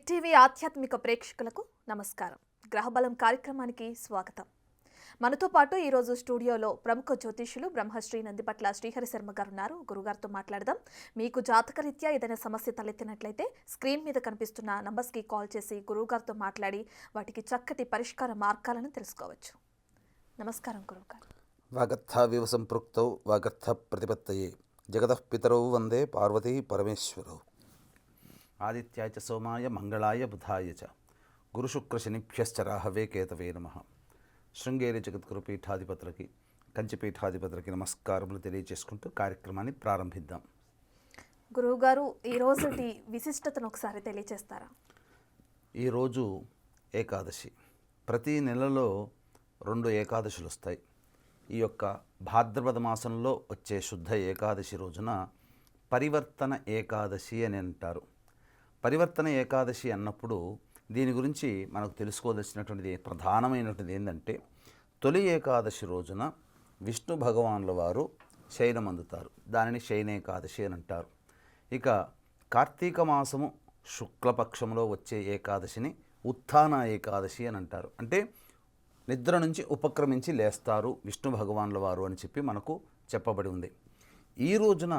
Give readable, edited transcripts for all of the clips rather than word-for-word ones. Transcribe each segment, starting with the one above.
Big TV ఆధ్యాత్మిక ప్రేక్షకులకు నమస్కారం. గ్రహబలం కార్యక్రమానికి స్వాగతం. మనతో పాటు ఈరోజు స్టూడియోలో ప్రముఖ జ్యోతిష్యులు బ్రహ్మశ్రీ నందిపట్ల శ్రీహరి శర్మ గారు ఉన్నారు. గురుగారితో మాట్లాడదాం. మీకు జాతకరీత్యా ఏదైనా సమస్య తలెత్తినట్లయితే స్క్రీన్ మీద కనిపిస్తున్న నంబర్స్కి కాల్ చేసి గురువుగారితో మాట్లాడి వాటికి చక్కటి పరిష్కార మార్గాలను తెలుసుకోవచ్చు. నమస్కారం గురువుగారు. వాగర్థావివ సంపృక్తౌ వాగర్థ ప్రతిపత్తయే జగతః పితరౌ వందే పార్వతీ పరమేశ్వరౌ. ఆదిత్యాయ చ సోమాయ మంగళాయ బుధాయ చ గురుశుక్రశనిభ్యశ్చ రాహవే కేతవే నమః. శృంగేరి జగద్గురు పీఠాధిపతులకి కంచిపీఠాధిపతులకి నమస్కారములు తెలియజేసుకుంటూ కార్యక్రమాన్ని ప్రారంభిద్దాం. గురువుగారు, ఈరోజుటి విశిష్టతను ఒకసారి తెలియజేస్తారా? ఈరోజు ఏకాదశి. ప్రతి నెలలో 2 ఏకాదశులు వస్తాయి. ఈ యొక్క భాద్రపద మాసంలో వచ్చే శుద్ధ ఏకాదశి రోజున పరివర్తన ఏకాదశి అని అంటారు. పరివర్తన ఏకాదశి అన్నప్పుడు దీని గురించి మనకు తెలుసుకోదలసినటువంటిది ప్రధానమైనటువంటిది ఏంటంటే, తొలి ఏకాదశి రోజున విష్ణు భగవానుల వారు శయనం అందుతారు. దానిని శయనేకాదశి అని అంటారు. ఇక కార్తీక మాసము శుక్లపక్షంలో వచ్చే ఏకాదశిని ఉత్థాన ఏకాదశి అని అంటారు. అంటే నిద్ర నుంచి ఉపక్రమించి లేస్తారు విష్ణు భగవానుల వారు అని చెప్పి మనకు చెప్పబడి ఉంది. ఈ రోజున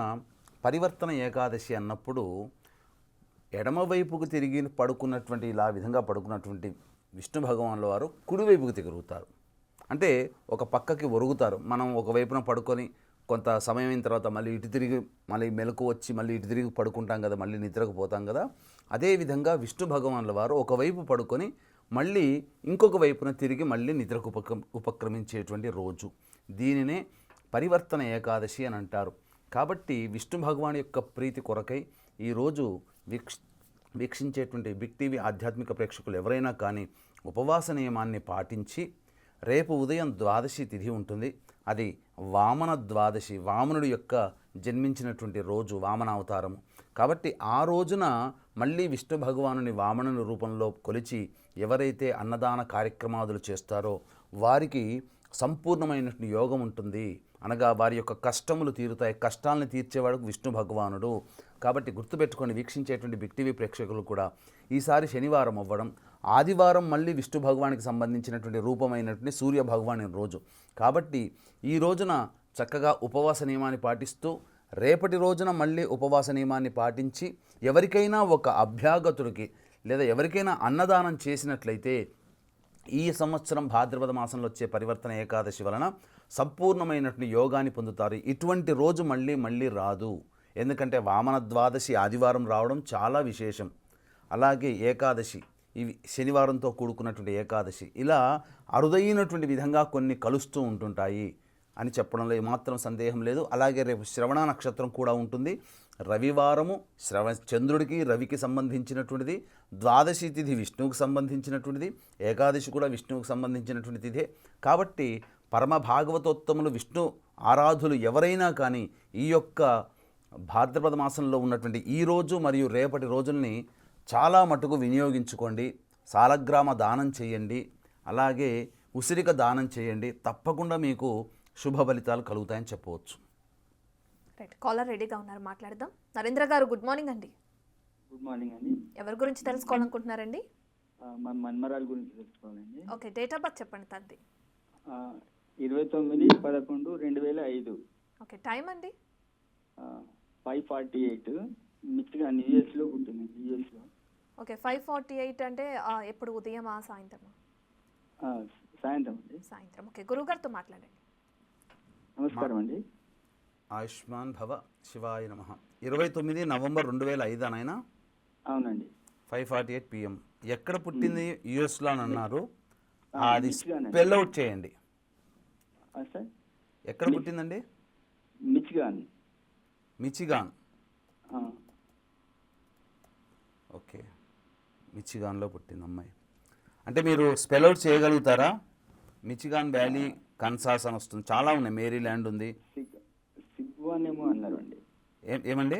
పరివర్తన ఏకాదశి అన్నప్పుడు ఎడమవైపుకు తిరిగి పడుకున్నటువంటి ఇలా విధంగా పడుకున్నటువంటి విష్ణు భగవానుల వారు కుడివైపుకు తిరుగుతారు. అంటే ఒక పక్కకి ఒరుగుతారు. మనం ఒకవైపున పడుకొని కొంత సమయం అయిన తర్వాత మళ్ళీ ఇటు తిరిగి మళ్ళీ మెలకు వచ్చి మళ్ళీ ఇటు తిరిగి పడుకుంటాం కదా, మళ్ళీ నిద్రకు పోతాం కదా. అదేవిధంగా విష్ణు భగవానుల వారు ఒకవైపు పడుకొని మళ్ళీ ఇంకొక వైపున తిరిగి మళ్ళీ నిద్రకు ఉపక్రమించేటువంటి రోజు. దీనినే పరివర్తన ఏకాదశి అని అంటారు. కాబట్టి విష్ణు భగవాన్ యొక్క ప్రీతి కొరకై ఈరోజు వీక్షించేటువంటి బిగ్ టీవీ ఆధ్యాత్మిక ప్రేక్షకులు ఎవరైనా కానీ ఉపవాస నియమాన్ని పాటించి రేపు ఉదయం ద్వాదశి తిథి ఉంటుంది. అది వామన ద్వాదశి, వామనుడి యొక్క జన్మించినటువంటి రోజు, వామన అవతారము. కాబట్టి ఆ రోజున మళ్ళీ విష్ణు భగవానుని వామనుని రూపంలో కొలిచి ఎవరైతే అన్నదాన కార్యక్రమాదులు చేస్తారో వారికి సంపూర్ణమైనటువంటి యోగం ఉంటుంది. అనగా వారి యొక్క కష్టములు తీరుతాయి. కష్టాలను తీర్చేవాడు విష్ణు భగవానుడు. కాబట్టి గుర్తుపెట్టుకొని వీక్షించేటువంటి బిగ్ టీవీ ప్రేక్షకులు కూడా ఈసారి శనివారం అవ్వడం, ఆదివారం మళ్ళీ విష్ణు భగవానికి సంబంధించినటువంటి రూపమైనటువంటి సూర్య భగవాని రోజు. కాబట్టి ఈ రోజున చక్కగా ఉపవాస నియమాన్ని పాటిస్తూ రేపటి రోజున మళ్ళీ ఉపవాస నియమాన్ని పాటించి ఎవరికైనా ఒక అభ్యాగతుడికి లేదా ఎవరికైనా అన్నదానం చేసినట్లయితే ఈ సంవత్సరం భాద్రపద మాసంలో వచ్చే పరివర్తన ఏకాదశి వలన సంపూర్ణమైనటువంటి యోగాన్ని పొందుతారు. ఇటువంటి రోజు మళ్ళీ రాదు. ఎందుకంటే వామన ద్వాదశి ఆదివారం రావడం చాలా విశేషం. అలాగే ఏకాదశి ఇవి శనివారంతో కూడుకున్నటువంటి ఏకాదశి, ఇలా అరుదైనటువంటి విధంగా కొన్ని కలుస్తూ ఉంటుంటాయి అని చెప్పడంలో ఏమాత్రం సందేహం లేదు. అలాగే రేపు శ్రవణ నక్షత్రం కూడా ఉంటుంది. రవివారము చంద్రుడికి రవికి సంబంధించినటువంటిది, ద్వాదశి తిథి విష్ణువుకు సంబంధించినటువంటిది, ఏకాదశి కూడా విష్ణువుకు సంబంధించినటువంటి తిథే. కాబట్టి పరమ భాగవతోత్తములు విష్ణు ఆరాధులు ఎవరైనా కానీ ఈ యొక్క భాద్రపద మాసంలో ఉన్నటువంటి ఈ రోజు మరియు రేపటి రోజుల్ని చాలా మటుకు వినియోగించుకోండి. సాలగ్రామ దానం చేయండి, అలాగే ఉసిరిక దానం చేయండి. తప్పకుండా మీకు శుభ ఫలితాలు కలుగుతాయని చెప్పవచ్చు. రైట్, కాలర్ రెడీగా ఉన్నారు, మాట్లాడదాం. నరేంద్ర గారు, గుడ్ మార్నింగ్ అండి. గుడ్ మార్నింగ్ అండి. ఎవరి గురించి తెలుసుకోవాలనుకుంటున్నారండి? మన మన్మరాల గురించి తెలుసుకోవాలండి. ఓకే, డేట్ ఆఫ్ బర్త్ చెప్పండి తండ్రి. 29/11/2005. ఓకే, టైం అండి? 5:48 మిచిగాన్ యుఎస్లో పుట్టింది. యుఎస్లో. ఓకే, 5:48 అంటే ఎప్పుడు, ఉదయమా సాయంత్రమా? సాయంత్రం అండి. సాయంత్రం. ఓకే, గురువుగారితో మాట్లాడండి. నమస్కారం అండి. ఆయుష్మాన్ భవ, శివాయ నమః. 29 నవంబర్ 2005 అనైనా? అవునండి. 5:48 PM. ఎక్కడ పుట్టింది? యుఎస్లో అని అన్నారు. అది స్పెల్ అవుట్ చేయండి. సార్, ఎక్కడ పుట్టిందండి? మిచిగాన్. మిచిగాన్. ఓకే, మిచిగాన్లో పుట్టింది అమ్మాయి. అంటే మీరు స్పెల్ అవుట్ చేయగలుగుతారా? మిచిగాన్ వ్యాలీ, కన్సాస్ అని వస్తుంది, చాలా ఉన్నాయి. మేరీల్యాండ్ ఉంది. సిగ్వాన్ ఏమో అన్నారు అండి. ఏమండి?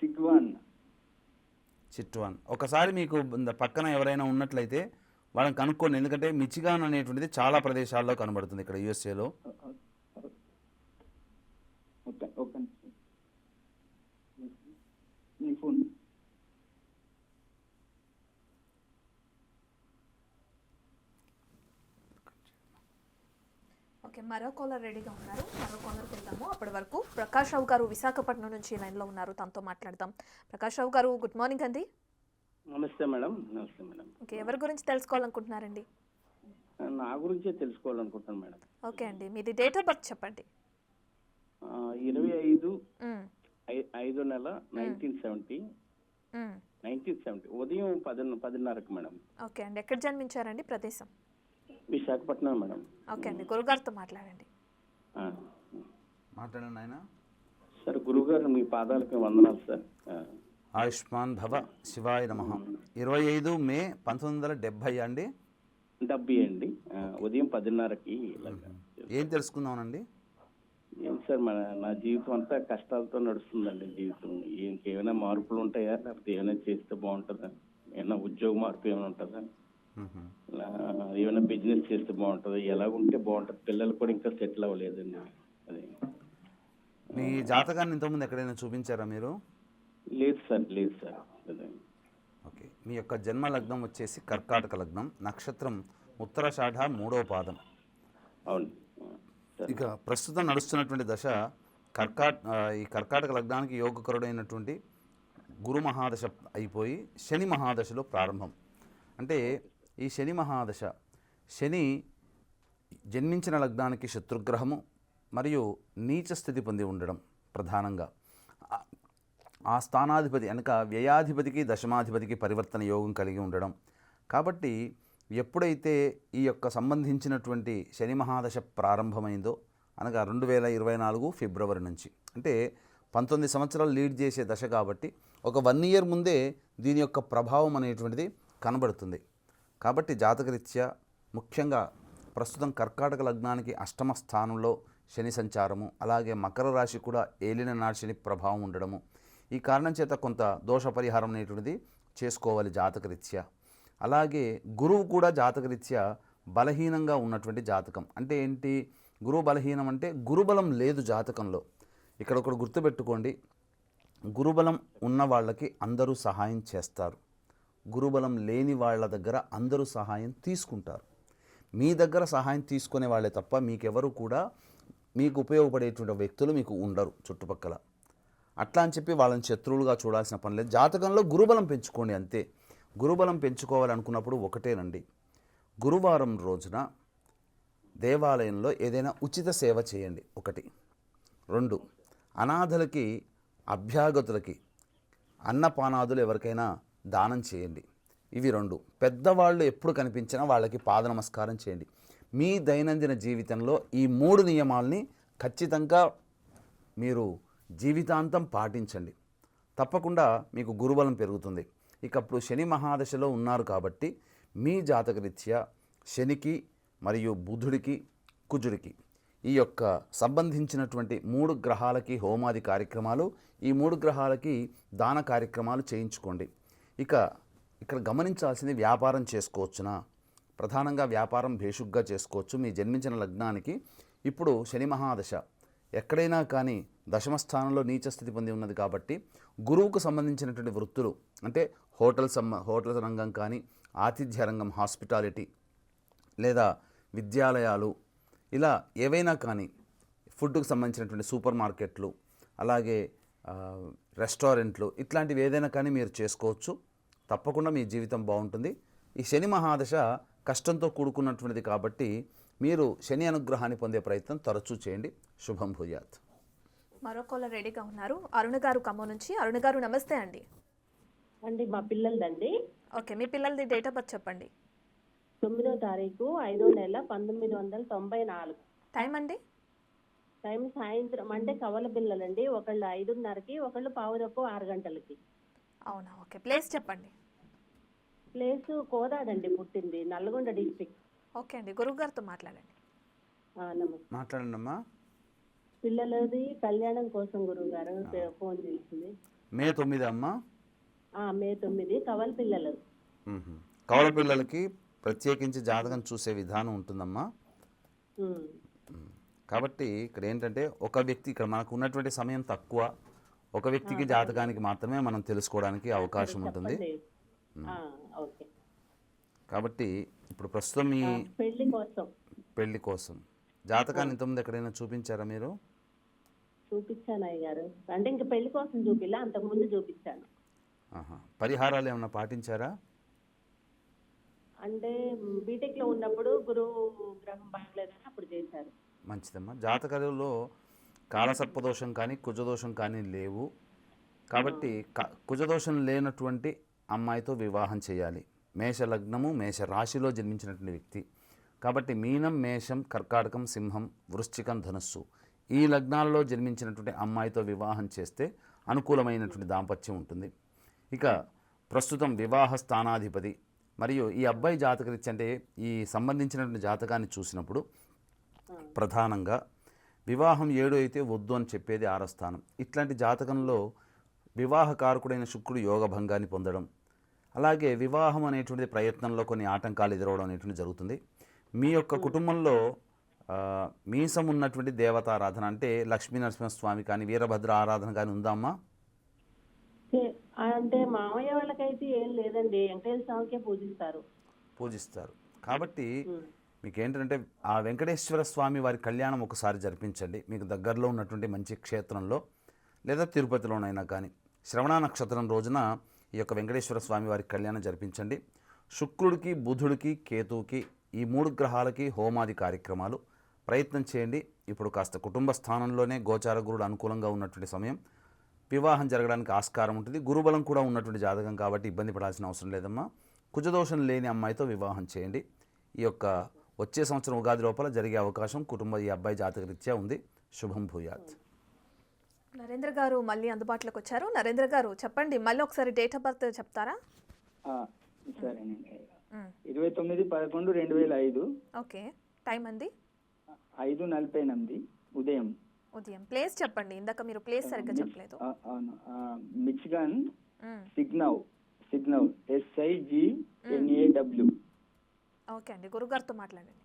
సిగ్వాన్. చిట్వాన్. ఒకసారి మీకు పక్కన ఎవరైనా ఉన్నట్లయితే వాళ్ళని కనుక్కోండి. ఎందుకంటే మిచిగాన్ అనేటువంటిది చాలా ప్రదేశాల్లో కనబడుతుంది ఇక్కడ యుఎస్ఏలో. ఓకే, మరో కాలర్ రెడీగా ఉన్నారు. మరో కాలర్కి వెళ్దాము. అప్పటి వరకు ప్రకాష్ రావు గారు విశాఖపట్నం నుంచి లైన్లో ఉన్నారు. తనతో మాట్లాడదాం. ప్రకాష్ రావు గారు, గుడ్ మార్నింగ్ అండి. నమస్తే మేడం. నమస్తే మేడం. ఓకే, ఎవరి గురించి తెలుసుకోవాలనుకుంటున్నారండి? నా గురించే తెలుసుకోవాలనుకుంటున్నాను మేడం. ఓకే అండి, మీది డేట్ ఆఫ్ బర్త్ చెప్పండి. 25/5/1970 మ్మ్. 1970 ఉదయం 10:30కి మేడం. ఓకే అండి, ఎక్కడ జన్మించారండి? ప్రదేశం? విశాఖపట్నం మేడం. ఓకే అండి, గురుగారితో మాట్లాడండి. ఆ. మాట్లాడండి ఆయన. సార్, గురుగారు మీ పాదాలకి వందనాలు సార్. ఆయుష్మాన్ భవ, శివాయ నమః. 25 మే 1970 అండి. 70 అండి. ఉదయం 10:30కి ఇలాగా. ఏం తెలుసుకుందామనండి? ఏం సార్, నా జీవితం అంతా కష్టాలతో నడుస్తుందండి. జీవితం ఇంకేమైనా మార్పులు ఉంటాయా, లేకపోతే ఏమైనా చేస్తే బాగుంటుందా? ఏమైనా ఉద్యోగ మార్పు ఏమైనా ఉంటుందా? ఏమైనా బిజినెస్ చేస్తే బాగుంటుందా? ఎలా ఉంటే బాగుంటుంది? పిల్లలు కూడా ఇంకా సెటిల్ అవ్వలేదండి. అది మీ జాతకాన్ని ఇంతకుముందు ఎక్కడైనా చూపించారా మీరు? లేదు సార్, లేదు సార్. అదే. ఓకే, మీ యొక్క జన్మ లగ్నం వచ్చేసి కర్కాటక లగ్నం, నక్షత్రం ఉత్తరాషాఢ 3వ పాదం. అవును సార్. ఇక ప్రస్తుతం నడుస్తున్నటువంటి దశ ఈ కర్కాటక లగ్నానికి యోగకరుడైనటువంటి గురు మహాదశ అయిపోయి శని మహాదశలో ప్రారంభం. అంటే ఈ శని మహాదశ, శని జన్మించిన లగ్నానికి శత్రుగ్రహము మరియు నీచ స్థితి పొంది ఉండడం ప్రధానంగా. ఆ స్థానాధిపతి అనగా వ్యయాధిపతికి దశమాధిపతికి పరివర్తన యోగం కలిగి ఉండడం. కాబట్టి ఎప్పుడైతే ఈ యొక్క సంబంధించినటువంటి శని మహాదశ ప్రారంభమైందో అనగా 2024 ఫిబ్రవరి నుంచి, అంటే 19 సంవత్సరాలు లీడ్ చేసే దశ కాబట్టి ఒక 1 ఇయర్ ముందే దీని యొక్క ప్రభావం అనేటువంటిది కనబడుతుంది. కాబట్టి జాతకరీత్యా ముఖ్యంగా ప్రస్తుతం కర్కాటక లగ్నానికి అష్టమ స్థానంలో శని సంచారము, అలాగే మకర రాశి కూడా ఏలిన నాటి శని ప్రభావం ఉండడము, ఈ కారణం చేత కొంత దోష పరిహారం అనేటువంటిది చేసుకోవాలి జాతకరీత్యా. అలాగే గురువు కూడా జాతకరీత్యా బలహీనంగా ఉన్నటువంటి జాతకం. అంటే ఏంటి? గురువు బలహీనం అంటే గురుబలం లేదు జాతకంలో. ఇక్కడ ఒకటి గుర్తుపెట్టుకోండి, గురుబలం ఉన్న వాళ్ళకి అందరూ సహాయం చేస్తారు, గురుబలం లేని వాళ్ళ దగ్గర అందరూ సహాయం తీసుకుంటారు. మీ దగ్గర సహాయం తీసుకునే వాళ్ళే తప్ప మీకెవరు కూడా మీకు ఉపయోగపడేటువంటి వ్యక్తులు మీకు ఉండరు చుట్టుపక్కల. అట్లా అని చెప్పి వాళ్ళని శత్రువులుగా చూడాల్సిన పని లేదు. జాతకంలో గురుబలం పెంచుకోండి అంతే. గురుబలం పెంచుకోవాలనుకున్నప్పుడు ఒకటేనండి, గురువారం రోజున దేవాలయంలో ఏదైనా ఉచిత సేవ చేయండి. 1. 2, అనాథలకి అభ్యాగతులకి అన్నపానాదులు ఎవరికైనా దానం చేయండి. ఇవి 2. పెద్దవాళ్ళు ఎప్పుడు కనిపించినా వాళ్ళకి పాద నమస్కారం చేయండి. మీ దైనందిన జీవితంలో ఈ 3 నియమాల్ని ఖచ్చితంగా మీరు జీవితాంతం పాటించండి. తప్పకుండా మీకు గురుబలం పెరుగుతుంది. ఇక అప్పుడు శని మహాదశలో ఉన్నారు కాబట్టి మీ జాతకరీత్యా శనికి మరియు బుధుడికి కుజుడికి ఈ యొక్క సంబంధించినటువంటి 3 గ్రహాలకి హోమాది కార్యక్రమాలు, ఈ 3 గ్రహాలకి దాన కార్యక్రమాలు చేయించుకోండి. ఇక్కడ గమనించాల్సింది, వ్యాపారం చేసుకోవచ్చునా? ప్రధానంగా వ్యాపారం భేషుగ్గా చేసుకోవచ్చు. మీ జన్మించిన లగ్నానికి ఇప్పుడు శని మహాదశ ఎక్కడైనా కానీ దశమ స్థానంలో నీచ స్థితి పొంది ఉన్నది కాబట్టి గురువుకు సంబంధించినటువంటి వృత్తులు అంటే హోటల్ రంగం కానీ, ఆతిథ్య రంగం హాస్పిటాలిటీ, లేదా విద్యాలయాలు, ఇలా ఏవైనా కానీ ఫుడ్కు సంబంధించినటువంటి సూపర్ మార్కెట్లు, అలాగే రెస్టారెంట్లు, ఇట్లాంటివి ఏదైనా కానీ మీరు చేసుకోవచ్చు. తప్పకుండా మీ జీవితం బాగుంటుంది. ఈ శని మహాదశ కష్టంతో కూడుకున్నటువంటిది కాబట్టి మీరు శని అనుగ్రహాన్ని పొందే ప్రయత్నం తరచూ చేయండి. శుభం భూయాత్. మరో కాలర్ రెడీగా ఉన్నారు. అరుణ గారు ఖమ్మం నుంచి. అరుణ గారు, నమస్తే అండి. అండి, మా పిల్లలదండి. ఓకే, మీ పిల్లలది డేట్ ఆఫ్ బర్త్ చెప్పండి. 9వ తారీఖు 5వ నెల 1994. టైం అండి? టైం సాయంత్రం, అంటే కవల పిల్లలండి. ఒకళ్ళు 5:30కి, ఒకళ్ళు 5:15, 6 గంటలకి. అవునా? ఓకే, ప్లేస్ చెప్పండి. ప్లేస్ కోదాడండి, పుట్టింది నల్గొండ డిస్ట్రిక్ట్. ఓకే అండి, గురువు గారితో మాట్లాడండి. నమస్తే. మాట్లాడండి అమ్మా. పిల్లలది కళ్యాణం కోసం గురువు గారు ఫోన్ చేసింది. మే 9 అమ్మా. మే 9, కవల పిల్లలు. కవల పిల్లలకి ప్రత్యేకించి జాతకం చూసే విధానం ఉంటుందమ్మా. కాబట్టి ఇక్కడ ఏంటంటే ఒక వ్యక్తి, ఇక్కడ మనకు ఉన్నటువంటి సమయం తక్కువ, ఒక వ్యక్తికి జాతకానికి మాత్రమే మనం తెలుసుకోవడానికి అవకాశం ఉంటుంది. కాబట్టి ఇప్పుడు ప్రస్తుతం మీ పెళ్లి కోసం జాతకాన్ని ఇంతకుముందు ఎక్కడైనా చూపించారా మీరు? చూపించాను అయ్యగారు. అంటే ఇంకా పెళ్లి కోసం చూపిలా, అంతకు ముందు చూపించాను. ఆహా. పరిహారాలు ఏమైనా పాటించారా? అంటే బీటెక్ లో ఉన్నప్పుడు గురువు గ్రహం బాగలేదని అప్పుడు చేశారు. మంచిదమ్మా. జాతకాలలో కాలసర్పదోషం కానీ కుజదోషం కానీ లేవు కాబట్టి కుజదోషం లేనటువంటి అమ్మాయితో వివాహం చేయాలి. మేష లగ్నము మేష రాశిలో జన్మించినటువంటి వ్యక్తి కాబట్టి మీనం మేషం కర్కాటకం సింహం వృశ్చికం ధనుస్సు ఈ లగ్నాలలో జన్మించినటువంటి అమ్మాయితో వివాహం చేస్తే అనుకూలమైనటువంటి దాంపత్యం ఉంటుంది. ఇక ప్రస్తుతం వివాహ స్థానాధిపతి మరియు ఈ అబ్బాయి జాతకరీత్యా అంటే ఈ సంబంధించినటువంటి జాతకాన్ని చూసినప్పుడు ప్రధానంగా వివాహం 7 అయితే వద్దు అని చెప్పేది 6వ స్థానం. ఇట్లాంటి జాతకంలో వివాహకారకుడైన శుక్రుడు యోగ భంగాన్ని పొందడం, అలాగే వివాహం అనేటువంటి ప్రయత్నంలో కొన్ని ఆటంకాలు ఎదురవడం అనేటువంటి జరుగుతుంది. మీ యొక్క కుటుంబంలో మీసం ఉన్నటువంటి దేవతారాధన అంటే లక్ష్మీ నరసింహస్వామి కానీ వీరభద్ర ఆరాధన కానీ ఉందమ్మా? అంటే మామయ్య వాళ్ళకైతే ఏం లేదండి, వెంకటేశ్వర స్వామికే పూజిస్తారు. కాబట్టి మీకు ఏంటంటే ఆ వెంకటేశ్వర స్వామి వారి కళ్యాణం ఒకసారి జరిపించండి మీకు దగ్గరలో ఉన్నటువంటి మంచి క్షేత్రంలో, లేదా తిరుపతిలోనైనా కానీ శ్రవణ నక్షత్రం రోజున ఈ యొక్క వెంకటేశ్వర స్వామి వారి కళ్యాణం జరిపించండి. శుక్రుడికి బుధుడికి కేతువుకి ఈ 3 గ్రహాలకి హోమాది కార్యక్రమాలు ప్రయత్నం చేయండి. ఇప్పుడు కాస్త కుటుంబ స్థానంలోనే గోచార గురుడు అనుకూలంగా ఉన్నటువంటి సమయం, వివాహం జరగడానికి ఆస్కారం ఉంటుంది. గురుబలం కూడా ఉన్నటువంటి జాతకం కాబట్టి ఇబ్బంది పడాల్సిన అవసరం లేదమ్మా. కుజదోషం లేని అమ్మాయితో వివాహం చేయండి. ఈ యొక్క వచ్చే సంవత్సరం ఉగాది లోపల జరిగే అవకాశం ఈ అబ్బాయి జాతకరీత్యా ఉంది. శుభం భూయాత్. నరేంద్ర గారు మళ్ళీ అందుబాటులోకి వచ్చారు. నరేంద్ర గారు చెప్పండి, మళ్ళీ ఒకసారి డేట్ ఆఫ్ బర్త్ చెప్తారా? సరేనండి. 29/11/2005. ఓకే. టైం అండి? 5:48 ఉదయం. ప్లేస్ చెప్పండి, ఇందాక మీరు ప్లేస్ సరిగ్గా చెప్పలేదు. అవును, మిచిగాన్ సిగ్నౌ SIGNAW. ఓకే అండి, గురుగారితో మాట్లాడండి.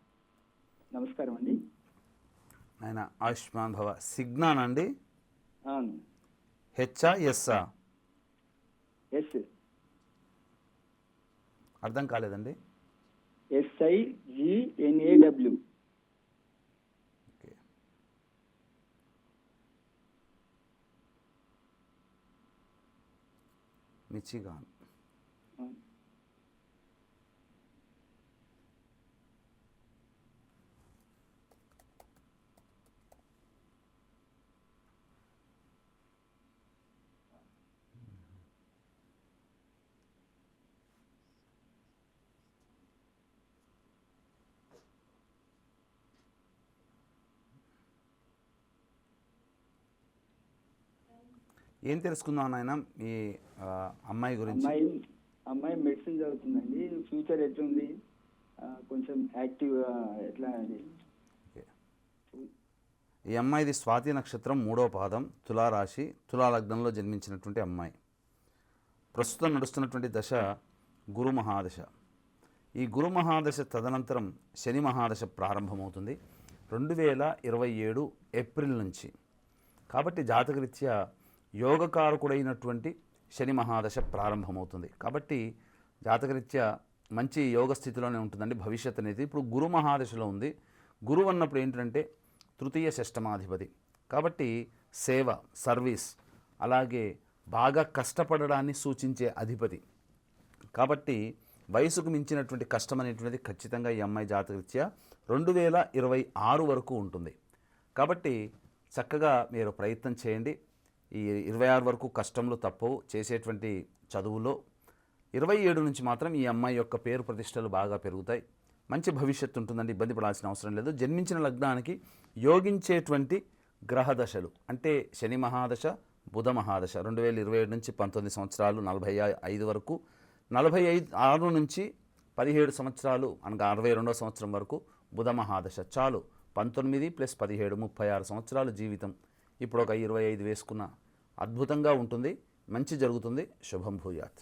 నమస్కారం అండి. ఆయన ఆయుష్మాన్ భవ. సిగ్నాన్ అండి? అవును. హెచ్ఆ ఎస్ఆ? ఎస్. అర్థం కాలేదండి. SIGNAW. ఓకే. మిచిగాన్. ఏం తెలుసుకుందాం నాయన ఈ అమ్మాయి గురించి? అమ్మాయి మెడిసిన్ చదువుతుందండి. ఫ్యూచర్ ఎట్లుంది, కొంచెం యాక్టివ్ ఎట్లా అండి? ఈ అమ్మాయిది స్వాతి నక్షత్రం 3వ పాదం, తులారాశి, తులాలగ్నంలో జన్మించినటువంటి అమ్మాయి. ప్రస్తుతం నడుస్తున్నటువంటి దశ గురు మహాదశ. ఈ గురు మహాదశ తదనంతరం శని మహాదశ ప్రారంభమవుతుంది 2027 ఏప్రిల్ నుంచి. కాబట్టి జాతకరీత్యా యోగకారకుడైనటువంటి శని మహాదశ ప్రారంభమవుతుంది. కాబట్టి జాతకరీత్యా మంచి యోగ స్థితిలోనే ఉంటుందండి భవిష్యత్ అనేది. ఇప్పుడు గురు మహాదశలో ఉంది. గురువు అన్నప్పుడు ఏంటంటే తృతీయ షష్టమాధిపతి కాబట్టి సేవ, సర్వీస్, అలాగే బాగా కష్టపడడాన్ని సూచించే అధిపతి. కాబట్టి వయసుకు మించినటువంటి కష్టం అనేటువంటిది ఖచ్చితంగా ఈ అమ్మాయి జాతకరీత్యా 2026 వరకు ఉంటుంది. కాబట్టి చక్కగా మీరు ప్రయత్నం చేయండి. ఈ 26 వరకు కష్టంలో తప్పవు చేసేటువంటి చదువులో. 27 నుంచి మాత్రం ఈ అమ్మాయి యొక్క పేరు ప్రతిష్టలు బాగా పెరుగుతాయి. మంచి భవిష్యత్తు ఉంటుందండి, ఇబ్బంది పడాల్సిన అవసరం లేదు. జన్మించిన లగ్నానికి యోగించేటువంటి గ్రహదశలు అంటే శని మహాదశ, బుధ మహాదశ 2027 నుంచి 19 సంవత్సరాలు 45 వరకు, 46 నుంచి 17 సంవత్సరాలు అనగా 62వ సంవత్సరం వరకు బుధ మహాదశ. చాలు 19 + 17 36 సంవత్సరాలు జీవితం. ఇప్పుడు ఒక 25 వేసుకున్న అద్భుతంగా ఉంటుంది, మంచి జరుగుతుంది. శుభం భూయాత్.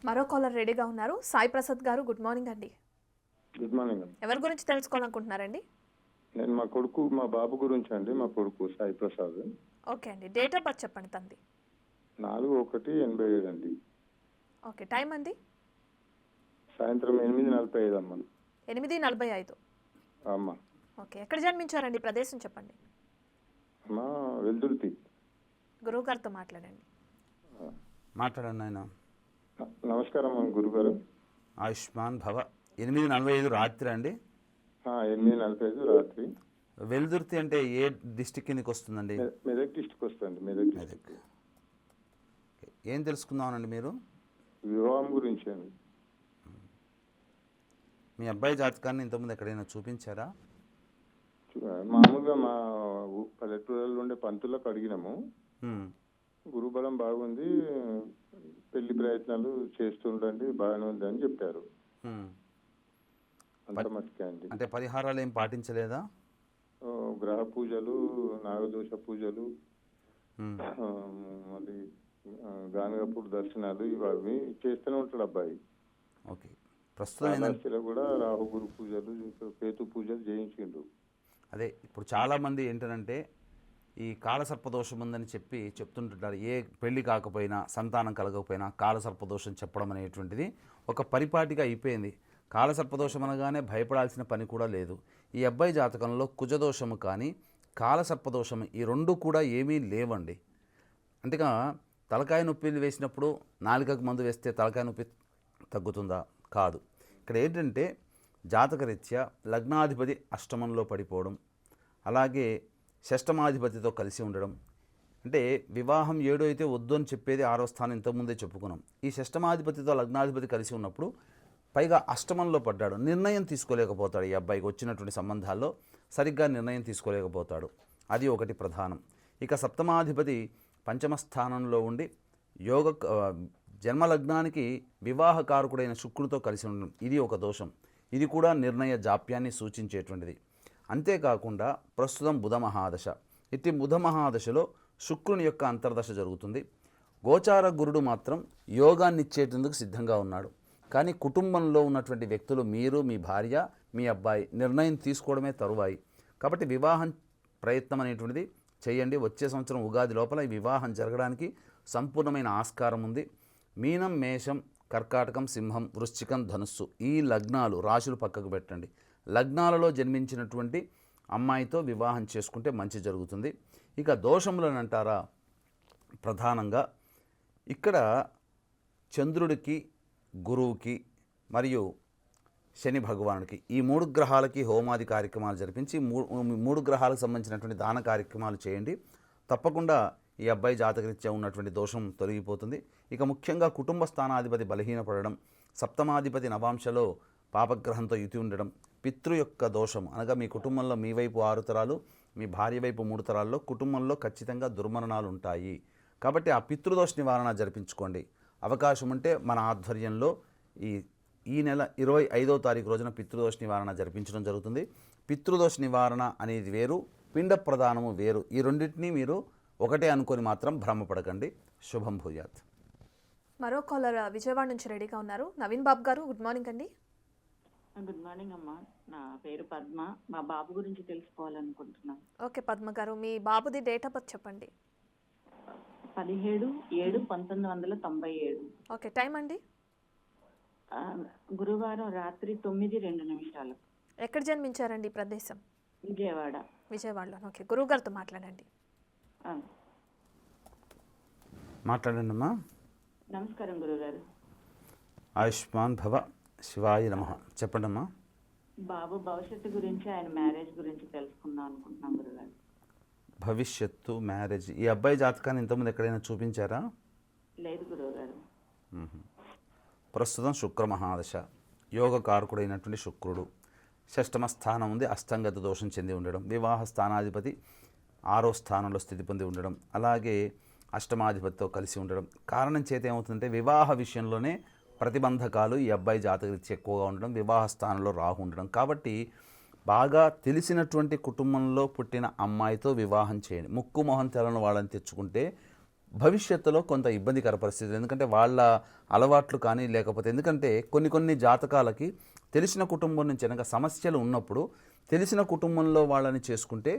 మరో కాలర్ రెడీగా ఉన్నారు. సాయి ప్రసాద్ గారు, గుడ్ మార్నింగ్ అండి. గుడ్ మార్నింగ్ అండి. ఎవరి గురించి తెలుసుకోవాలనుకుంటున్నారండి? నేను మా బాబు గురించి అండి. మా కొడుకు సాయి ప్రసాద్. ఓకే అండి, డేట్ ఆఫ్ బర్త్ చెప్పండి తంది. 4/1/87 అండి. ఓకే, టైం అండి? సాయంత్రం 8:45 అమ్మ. 8:45. అమ్మ. ఓకే, ఎక్కడ జన్మించారండి? ప్రదేశం చెప్పండి. మా వెల్దుర్తి. గురువుగారితో మాట్లాడండి. మాట్లాడండి ఆయన. నమస్కారం గురుగారు. ఆయుష్మాన్ భవ. 8:45 రాత్రి అండి. 8:45 రాత్రి. వెల్దుర్తి అంటే ఏ డిస్టిక్ కిందకి వస్తుందండి? మెదక్ డిస్టిక్ వస్తుంది. మెదక్ డిస్టిక్. ఓకే. ఏం తెలుసుకుందామనండి మీరు? వివాహం గురించి అండి. మీ అబ్బాయి జాతకాన్ని ఇంతకుముందు ఎక్కడైనా చూపించారా? మామూలుగా మా పల్లెటూరులో ఉండే పంతులకు అడిగినాము. మ్మ్. గురుబలం బాగుంది, పెళ్లి ప్రయత్నాలు చేస్తుండండి, బాగానే ఉంది అని చెప్పారు. మ్మ్. అంత మట్టుకే అండి. అంటే పరిహారాలు ఏం పాటించలేదా? గ్రహ పూజలు, నాగదోష పూజలు, మ్మ్. మళ్ళీ గానగపూడి దర్శనాలు ఇవి చేస్తూనే ఉంటాడు అబ్బాయి. ఓకే. ప్రస్తుతం ఏంటంటే కాళహస్తిలో కూడా రాహుగురు పూజలు, కేతు పూజలు చేయించిండు. అదే ఇప్పుడు చాలామంది ఏంటంటే ఈ కాలసర్పదోషం ఉందని చెప్తుంటుంటారు. ఏ పెళ్లి కాకపోయినా, సంతానం కలగకపోయినా కాలసర్పదోషం చెప్పడం అనేటువంటిది ఒక పరిపాటిగా అయిపోయింది. కాలసర్పదోషం అనగానే భయపడాల్సిన పని కూడా లేదు. ఈ అబ్బాయి జాతకంలో కుజదోషము కానీ కాలసర్పదోషం ఈ రెండు కూడా ఏమీ లేవండి. అంతేగా తలకాయ నొప్పి వేసినప్పుడు నాలుకకు మందు వేస్తే తలకాయ నొప్పి తగ్గుతుందా? కాదు. ఇక్కడ ఏంటంటే జాతకరీత్యా లగ్నాధిపతి అష్టమంలో పడిపోవడం, అలాగే షష్టమాధిపతితో కలిసి ఉండడం. అంటే వివాహం 7 అయితే వద్దు అని చెప్పేది 6వ స్థానం ఇంతకుముందే చెప్పుకున్నాం. ఈ షష్టమాధిపతితో లగ్నాధిపతి కలిసి ఉన్నప్పుడు పైగా అష్టమంలో పడ్డాడు. నిర్ణయం తీసుకోలేకపోతాడు. ఈ అబ్బాయికి వచ్చినటువంటి సంబంధాల్లో సరిగ్గా నిర్ణయం తీసుకోలేకపోతాడు. అది ఒకటి ప్రధానం. ఇక సప్తమాధిపతి పంచమ స్థానంలో ఉండి జన్మలగ్నానికి వివాహకారకుడైన శుక్రుడితో కలిసి ఉండడం, ఇది ఒక దోషం. ఇది కూడా నిర్ణయ జాప్యాన్ని సూచించేటువంటిది. అంతేకాకుండా ప్రస్తుతం బుధ మహాదశ. ఇట్టి బుధ మహాదశలో శుక్రుని యొక్క అంతర్దశ జరుగుతుంది. గోచార గురుడు మాత్రం యోగాన్ని ఇచ్చేటందుకు సిద్ధంగా ఉన్నాడు. కానీ కుటుంబంలో ఉన్నటువంటి వ్యక్తులు, మీరు, మీ భార్య, మీ అబ్బాయి నిర్ణయం తీసుకోవడమే తరువాయి. కాబట్టి వివాహం ప్రయత్నం అనేటువంటిది చేయండి. వచ్చే సంవత్సరం ఉగాది లోపల ఈ వివాహం జరగడానికి సంపూర్ణమైన ఆస్కారం ఉంది. మీనం, మేషం, కర్కాటకం, సింహం, వృశ్చికం, ధనుస్సు ఈ లగ్నాలు రాశులు పక్కకు పెట్టండి. లగ్నాలలో జన్మించినటువంటి అమ్మాయితో వివాహం చేసుకుంటే మంచి జరుగుతుంది. ఇక దోషములను అంటారా, ప్రధానంగా ఇక్కడ చంద్రుడికి, గురువుకి మరియు శని భగవానుడికి ఈ 3 గ్రహాలకి హోమాది కార్యక్రమాలు జరిపించి 3 గ్రహాలకు సంబంధించినటువంటి దాన కార్యక్రమాలు చేయండి. తప్పకుండా ఈ అబ్బాయి జాతకరీత్యా ఉన్నటువంటి దోషం తొలగిపోతుంది. ఇక ముఖ్యంగా కుటుంబ స్థానాధిపతి బలహీనపడడం, సప్తమాధిపతి నవాంశలో పాపగ్రహంతో యుతి ఉండడం, పితృ యొక్క దోషం అనగా మీ కుటుంబంలో మీ వైపు 6 తరాలు, మీ భార్య వైపు 3 తరాల్లో కుటుంబంలో ఖచ్చితంగా దుర్మరణాలు ఉంటాయి. కాబట్టి ఆ పితృదోష నివారణ జరిపించుకోండి. అవకాశం ఉంటే మన ఆధ్వర్యంలో ఈ నెల 25వ తారీఖు రోజున పితృదోష నివారణ జరిపించడం జరుగుతుంది. పితృదోష నివారణ అనేది వేరు, పిండ ప్రదానము వేరు. ఈ రెండింటినీ మీరు ఒకటే అనుకొని మాత్రం భ్రమపడకండి. శుభం భూయాత్. మరో కాలర్ విజయవాడ నుంచి రెడీగా ఉన్నారు. నవీన్ బాబు గారు, గుడ్ మార్నింగ్ అండి. గుడ్ మార్నింగ్ అమ్మా. నా పేరు పద్మ. మా బాబు గురించి తెలుసుకోవాలనుకుంటున్నాను. ఓకే పద్మ గారు, మీ బాబుది డేట్ ఆఫ్ బర్త్ చెప్పండి. 17/7/1997. ఓకే, టైం అండి? గురువారం రాత్రి 9:02. ఎక్కడ జన్మించారండి? ప్రదేశం? విజయవాడ. విజయవాడలో. ఓకే, గురువు గారితో మాట్లాడండి. మాట్లాడండి అమ్మా. నమస్కారం గురుగారు. ఆయుష్మాన్ భవ. శివాయ నమః. చెప్పండి అమ్మా. బాబు భవిష్యత్తు గురించి, ఆయన మ్యారేజ్ గురించి తెలుసుకుందాం అనుకుంటున్నాం గురుగారు. భవిష్యత్తు, మ్యారేజ్. ఈ అబ్బాయి జాతకాన్ని ఇంతకుముందు ఎక్కడైనా చూపించారా? లేదు గురుగారు. ప్రస్తుతం శుక్ర మహాదశ. యోగకారకుడైనటువంటి శుక్రుడు షష్టమ స్థానం ఉంది, అష్టంగత దోషం చెంది ఉండడం, వివాహ స్థానాధిపతి 6వ స్థానంలో స్థితి పొంది ఉండడం, అలాగే అష్టమాధిపతితో కలిసి ఉండడం. కారణం చేత ఏమవుతుందంటే వివాహ విషయంలోనే ప్రతిబంధకాలు ఈ అబ్బాయి జాతకరీత్యా ఎక్కువగా ఉండడం, వివాహ స్థానంలో రాహు ఉండడం. కాబట్టి బాగా తెలిసినటువంటి కుటుంబంలో పుట్టిన అమ్మాయితో వివాహం చేయండి. ముక్కు మొహం తెలని వాళ్ళని తెచ్చుకుంటే భవిష్యత్తులో కొంత ఇబ్బందికర పరిస్థితులు, ఎందుకంటే వాళ్ళ అలవాట్లు కానీ లేకపోతే, ఎందుకంటే కొన్ని జాతకాలకి తెలిసిన కుటుంబం నుంచి కనుక సమస్యలు ఉన్నప్పుడు తెలిసిన కుటుంబంలో వాళ్ళని చేసుకుంటే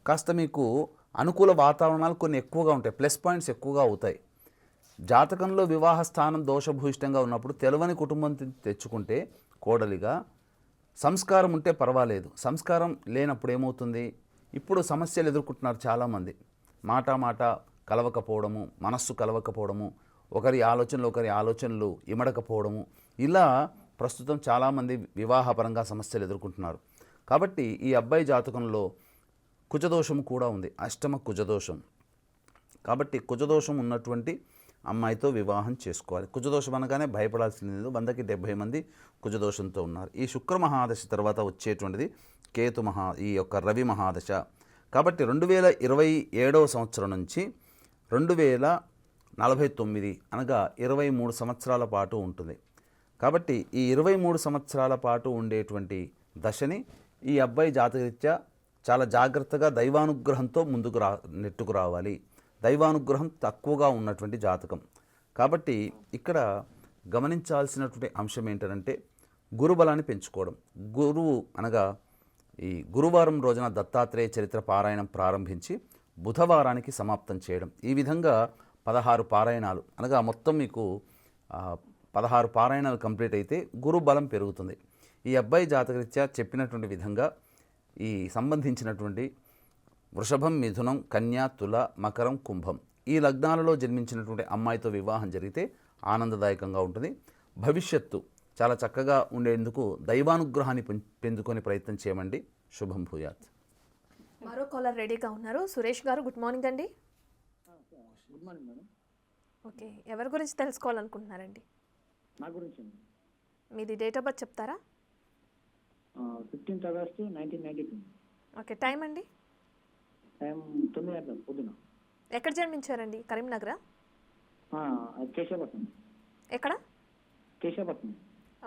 కాస్త మీకు అనుకూల వాతావరణాలు కొన్ని ఎక్కువగా ఉంటాయి, ప్లస్ పాయింట్స్ ఎక్కువగా అవుతాయి. జాతకంలో వివాహ స్థానం దోషభూయిష్టంగా ఉన్నప్పుడు తెలవని కుటుంబం తెచ్చుకుంటే కోడలిగా సంస్కారం ఉంటే పర్వాలేదు. సంస్కారం లేనప్పుడు ఏమవుతుంది? ఇప్పుడు సమస్యలు ఎదుర్కొంటున్నారు చాలామంది. మాట కలవకపోవడము, మనస్సు కలవకపోవడము, ఒకరి ఆలోచనలు ఇమడకపోవడము, ఇలా ప్రస్తుతం చాలామంది వివాహపరంగా సమస్యలు ఎదుర్కొంటున్నారు. కాబట్టి ఈ అబ్బాయి జాతకంలో కుజదోషం కూడా ఉంది, అష్టమ కుజదోషం. కాబట్టి కుజదోషం ఉన్నటువంటి అమ్మాయితో వివాహం చేసుకోవాలి. కుజదోషం అనగానే భయపడాల్సింది లేదు. 100కి 70 మంది కుజదోషంతో ఉన్నారు. ఈ శుక్ర మహాదశ తర్వాత వచ్చేటువంటిది ఈ యొక్క రవి మహాదశ. కాబట్టి 2027వ సంవత్సరం నుంచి 2049 అనగా 23 సంవత్సరాల పాటు ఉంటుంది. కాబట్టి ఈ 23 సంవత్సరాల పాటు ఉండేటువంటి దశని ఈ అబ్బాయి జాతకరీత్యా చాలా జాగ్రత్తగా దైవానుగ్రహంతో నెట్టుకు రావాలి. దైవానుగ్రహం తక్కువగా ఉన్నటువంటి జాతకం. కాబట్టి ఇక్కడ గమనించాల్సినటువంటి అంశం ఏంటంటే గురుబలాన్ని పెంచుకోవడం. గురువు అనగా ఈ గురువారం రోజున దత్తాత్రేయ చరిత్ర పారాయణం ప్రారంభించి బుధవారానికి సమాప్తం చేయడం. ఈ విధంగా 16 పారాయణాలు అనగా మొత్తం మీకు 16 పారాయణాలు కంప్లీట్ అయితే గురుబలం పెరుగుతుంది. ఈ అబ్బాయి జాతకరీత్యా చెప్పినటువంటి విధంగా ఈ సంబంధించినటువంటి వృషభం, మిథునం, కన్య, తుల, మకరం, కుంభం ఈ లగ్నాలలో జన్మించినటువంటి అమ్మాయితో వివాహం జరిగితే ఆనందదాయకంగా ఉంటుంది. భవిష్యత్తు చాలా చక్కగా ఉండేందుకు దైవానుగ్రహాన్ని పెంచుకొని ప్రయత్నం చేయమండి. శుభం భూయాత్. మరో కాలర్ రెడీగా ఉన్నారు. సురేష్ గారు, గుడ్ మార్నింగ్ అండి. Good morning madam. ఓకే, ఎవరి గురించి తెలుసుకోవాలనుకుంటున్నారండి? నా గురించి మీది డేట్ ఆఫ్ బర్త్ చెప్తారా? 15th August 1992. ఓకే, టైం అండి? టైం 9 గంటల పొద్దున. ఎక్కడ జన్మించారండి? కరీంనగరా? కేశవపట్నం. ఎక్కడ? కేశవపట్నం.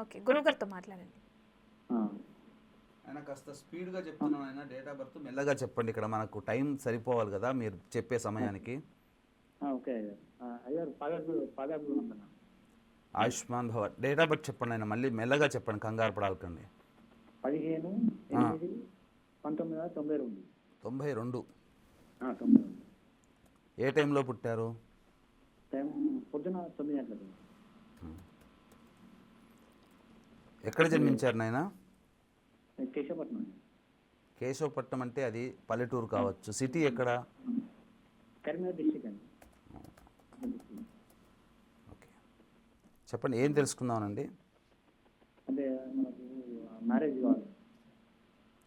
ఓకే, గురువుగారితో మాట్లాడండి. ఆయన కాస్త స్పీడ్గా చెప్తున్నాను. ఆయన డేట్ ఆఫ్ బర్త్ మెల్లగా చెప్పండి. ఇక్కడ మనకు టైం సరిపోవాలి కదా మీరు చెప్పే సమయానికి. ఓకే అయ్యారు. పాదాపు ఆయుష్మాన్ భవ. డేట్ ఆఫ్ బర్త్ చెప్పండి. ఆయన మళ్ళీ మెల్లగా చెప్పండి, కంగారు పడాలకండి. 15/8/1992. 92. 92. ఏ టైంలో పుట్టారు? టైం పొద్దున 9 గంటలకు. ఎక్కడ జన్మించారు నాయన? కేశవపట్నం. కేశవపట్నం అంటే అది పల్లెటూరు కావచ్చు. సిటీ ఎక్కడ? కరీంనగర్ డిస్ట్రిక్ట్ అండి. ఓకే, చెప్పండి, ఏం తెలుసుకుందామనండి? అంటే మనకు మ్యారేజ్ కావాలి.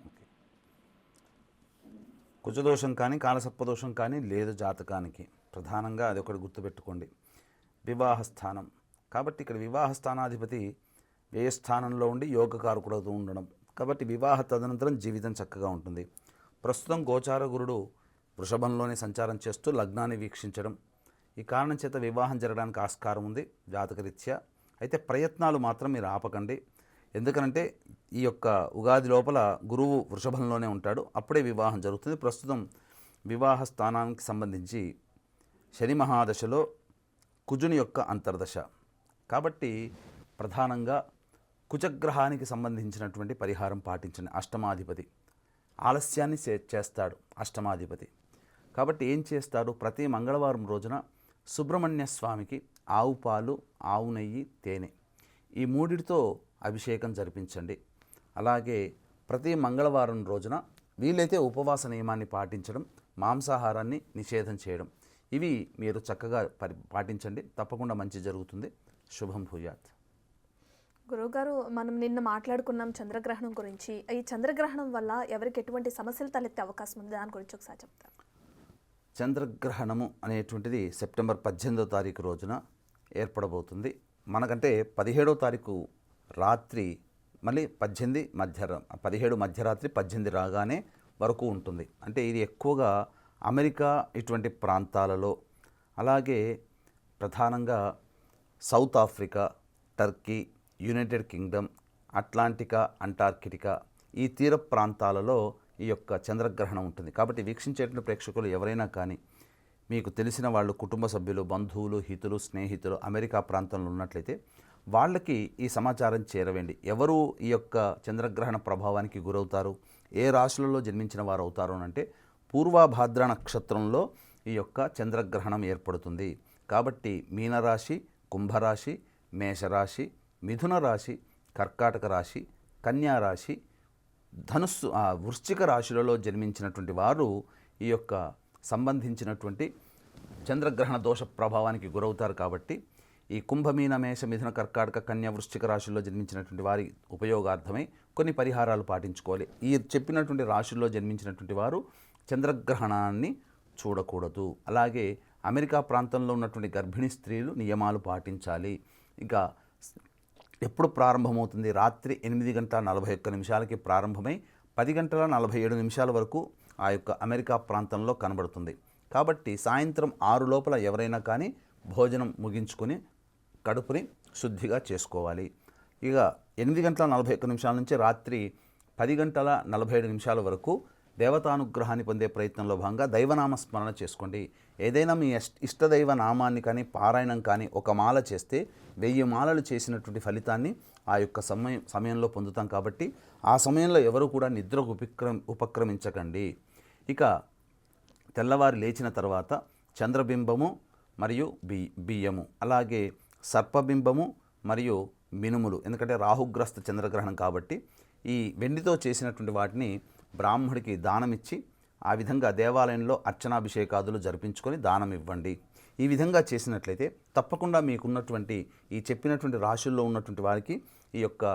ఓకే, కుజదోషం కానీ కాలసర్పదోషం కానీ లేదు జాతకానికి. ప్రధానంగా అది ఒకటి గుర్తుపెట్టుకోండి. వివాహ స్థానం. కాబట్టి ఇక్కడ వివాహ స్థానాధిపతి వ్యయస్థానంలో ఉండి యోగకారకుడుతూ ఉండడం. కాబట్టి వివాహ తదనంతరం జీవితం చక్కగా ఉంటుంది. ప్రస్తుతం గోచార గురుడు వృషభంలోనే సంచారం చేస్తూ లగ్నాన్ని వీక్షించడం. ఈ కారణం చేత వివాహం జరగడానికి ఆస్కారం ఉంది జాతకరీత్యా. అయితే ప్రయత్నాలు మాత్రం మీరు ఆపకండి. ఎందుకనంటే ఈ యొక్క ఉగాది లోపల గురువు వృషభంలోనే ఉంటాడు, అప్పుడే వివాహం జరుగుతుంది. ప్రస్తుతం వివాహ స్థానానికి సంబంధించి శని మహాదశలో కుజుని యొక్క అంతర్దశ. కాబట్టి ప్రధానంగా కుజగ్రహానికి సంబంధించినటువంటి పరిహారం పాటించండి. అష్టమాధిపతి ఆలస్యాన్ని చేస్తాడు అష్టమాధిపతి. కాబట్టి ఏం చేస్తాడు? ప్రతి మంగళవారం రోజున సుబ్రహ్మణ్య స్వామికి ఆవు పాలు, ఆవు నెయ్యి, తేనె ఈ మూడిటితో అభిషేకం జరిపించండి. అలాగే ప్రతి మంగళవారం రోజున వీలైతే ఉపవాస నియమాన్ని పాటించడం, మాంసాహారాన్ని నిషేధం చేయడం, ఇవి మీరు చక్కగా పాటించండి. తప్పకుండా మంచి జరుగుతుంది. శుభం భూయాత్. గురువుగారు, మనం నిన్న మాట్లాడుకున్నాం చంద్రగ్రహణం గురించి. ఈ చంద్రగ్రహణం వల్ల ఎవరికి ఎటువంటి సమస్యలు తలెత్తే అవకాశం ఉంది, దాని గురించి ఒకసారి చెప్తారు? చంద్రగ్రహణము అనేటువంటిది సెప్టెంబర్ 18వ తారీఖు రోజున ఏర్పడబోతుంది. మనకంటే 17వ తారీఖు రాత్రి మళ్ళీ 17 మధ్యరాత్రి 18 రాగానే వరకు ఉంటుంది. అంటే ఇది ఎక్కువగా అమెరికా ఇటువంటి ప్రాంతాలలో, అలాగే ప్రధానంగా South Africa, Turkey, United Kingdom, అట్లాంటికా, అంటార్కిటికా ఈ తీర ప్రాంతాలలో ఈ యొక్క చంద్రగ్రహణం ఉంటుంది. కాబట్టి వీక్షించేటువంటి ప్రేక్షకులు ఎవరైనా కానీ మీకు తెలిసిన వాళ్ళు, కుటుంబ సభ్యులు, బంధువులు, హితులు, స్నేహితులు అమెరికా ప్రాంతంలో ఉన్నట్లయితే వాళ్ళకి ఈ సమాచారం చేరవేయండి. ఎవరు ఈ యొక్క చంద్రగ్రహణ ప్రభావానికి గురవుతారు, ఏ రాశులలో జన్మించిన వారు అవుతారు అంటే పూర్వభాద్ర నక్షత్రంలో ఈ యొక్క చంద్రగ్రహణం ఏర్పడుతుంది. కాబట్టి మీనరాశి, కుంభరాశి, మేషరాశి, మిథున రాశి, కర్కాటక రాశి, కన్యా రాశి, ధనుస్సు వృశ్చిక రాశులలో జన్మించినటువంటి వారు ఈ యొక్క సంబంధించినటువంటి చంద్రగ్రహణ దోష ప్రభావానికి గురవుతారు. కాబట్టి ఈ కుంభమీన మేష మిథున కర్కాటక కన్యా వృశ్చిక రాశుల్లో జన్మించినటువంటి వారి ఉపయోగార్థమై కొన్ని పరిహారాలు పాటించుకోవాలి. ఈ చెప్పినటువంటి రాశుల్లో జన్మించినటువంటి వారు చంద్రగ్రహణాన్ని చూడకూడదు. అలాగే అమెరికా ప్రాంతంలో ఉన్నటువంటి గర్భిణీ స్త్రీలు నియమాలు పాటించాలి. ఇక ఎప్పుడు ప్రారంభమవుతుంది? రాత్రి 8:41 ప్రారంభమై 10:47 వరకు ఆ యొక్క అమెరికా ప్రాంతంలో కనబడుతుంది. కాబట్టి సాయంత్రం 6 లోపల ఎవరైనా కానీ భోజనం ముగించుకొని కడుపుని శుద్ధిగా చేసుకోవాలి. ఇక 8:41 నుంచి రాత్రి 10:47 వరకు దేవతానుగ్రహాన్ని పొందే ప్రయత్నంలో భాగంగా దైవనామ స్మరణ చేసుకోండి. ఏదైనా మీ ఇష్టదైవ నామాన్ని కానీ పారాయణం కానీ ఒక మాల చేస్తే 1000 మాలలు చేసినటువంటి ఫలితాన్ని ఆ యొక్క సమయంలో పొందుతాం. కాబట్టి ఆ సమయంలో ఎవరు కూడా నిద్రకు ఉపక్రమించకండి. ఇక తెల్లవారి లేచిన తర్వాత చంద్రబింబము మరియు బియ్యము, అలాగే సర్పబింబము మరియు మినుములు, ఎందుకంటే రాహుగ్రస్త చంద్రగ్రహణం కాబట్టి ఈ వెండితో చేసినటువంటి వాటిని బ్రాహ్మడికి దానమిచ్చి ఆ విధంగా దేవాలయంలో అర్చనాభిషేకాదులు జరిపించుకొని దానం ఇవ్వండి. ఈ విధంగా చేసినట్లయితే తప్పకుండా మీకున్నటువంటి ఈ చెప్పినటువంటి రాశుల్లో ఉన్నటువంటి వారికి ఈ యొక్క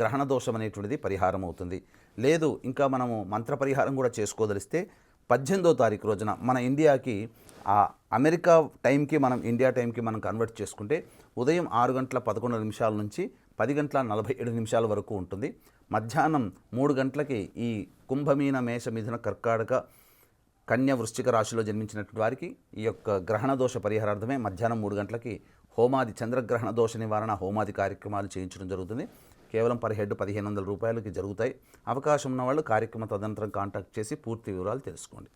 గ్రహణ దోషం అనేటువంటిది పరిహారం అవుతుంది. లేదు ఇంకా మనము మంత్ర పరిహారం కూడా చేసుకోదలిస్తే 18వ తారీఖు రోజున మన ఇండియాకి ఆ అమెరికా టైంకి మనం ఇండియా టైంకి మనం కన్వర్ట్ చేసుకుంటే ఉదయం 6:11 నుంచి 10:47 వరకు ఉంటుంది. మధ్యాహ్నం 3 గంటలకి ఈ కుంభమీన మేష మిథున కర్కాటక కన్య వృశ్చిక రాశిలో జన్మించినటువంటి వారికి ఈ యొక్క గ్రహణ దోష పరిహారార్థమే మధ్యాహ్నం 3 గంటలకి హోమాది చంద్రగ్రహణ దోష నివారణ హోమాది కార్యక్రమాలు చేయించడం జరుగుతుంది. కేవలం పర్ హెడ్ 1500 రూపాయలకి జరుగుతాయి. అవకాశం ఉన్న వాళ్ళు కార్యక్రమ తదనంతరం కాంటాక్ట్ చేసి పూర్తి వివరాలు తెలుసుకోండి.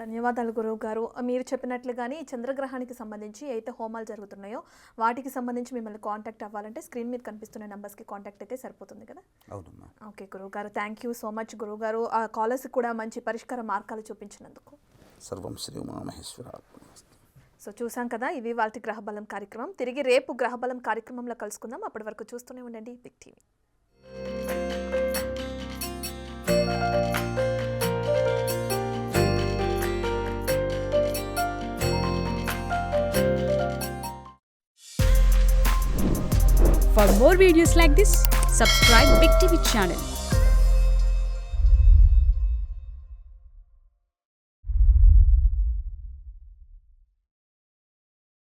ధన్యవాదాలు గురువు గారు. మీరు చెప్పినట్లుగానే ఈ చంద్రగ్రహానికి సంబంధించి అయితే హోమాలు జరుగుతున్నాయో వాటికి సంబంధించి మిమ్మల్ని కాంటాక్ట్ అవ్వాలంటే స్క్రీన్ మీద కనిపిస్తున్న నెంబర్స్కి కాంటాక్ట్ అయితే సరిపోతుంది కదా? అవునమ్మా. ఓకే గురువు గారు, థ్యాంక్ యూ సో మచ్ గురువు గారు. ఆ కాలర్స్ కూడా మంచి పరిష్కార మార్గాలు చూపించినందుకు. సర్వం శ్రీ ఉమామహేశ్వర. సో చూసాం కదా, ఇవి వాళ్ళ గ్రహబలం కార్యక్రమం. తిరిగి రేపు గ్రహబలం కార్యక్రమంలో కలుసుకుందాం. అప్పటి వరకు చూస్తూనే ఉండండి big TV. For more videos like this, subscribe Big TV channel.